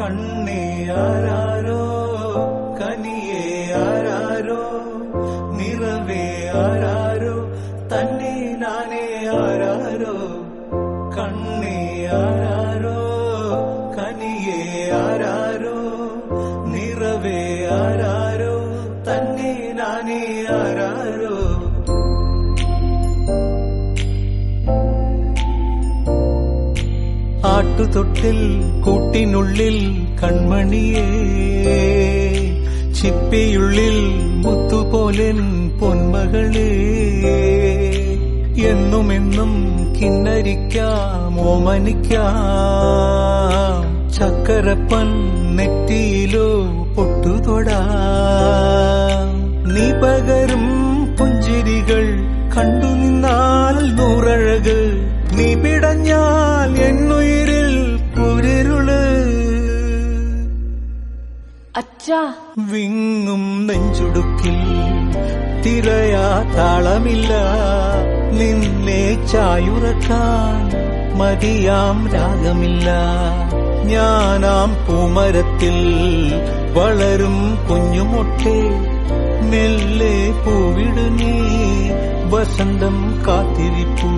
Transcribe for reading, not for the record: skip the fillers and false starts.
കണ്ണേ ആരാരോ കനിയേ ആരാരോ നിറവേ ആരാരോ തന്നെ നാനേ ആരാരോ കണ്ണേ ആരാരോ കനിയേ ആരാരോ നിറവേ ആരാരോ തന്നെ നാനേ ആരാരോ ആട്ടുതൊട്ടിൽ കൂട്ടിനുള്ളിൽ കൺമണിയേ ചിപ്പിയുള്ളിൽ മുത്തുപോലെൻ പൊന്മകളേ എന്നുമെന്നും കിന്നരിക്കാം ഓമനിക്കാം ചക്കരപ്പൻ നെറ്റിയിലോ പൊട്ടുതൊടാ നീ പകരും പുഞ്ചിരികൾ കണ്ടു നിന്നാൽ നൂറഴക് നീ പിടഞ്ഞാൽ എന്നുയിരിൽ കുരിരുള് അച്ഛാ വിങ്ങും നെഞ്ചുടുക്കിൽ തിരയാ താളമില്ല നിന്നെ ചായുറക്കാൻ മതിയാം രാഗമില്ല ഞാനാം പൂമരത്തിൽ വളരും കുഞ്ഞുമൊട്ടെ മെല്ലെ പൂവിടു നീ വസന്തം കാത്തിരിപ്പൂ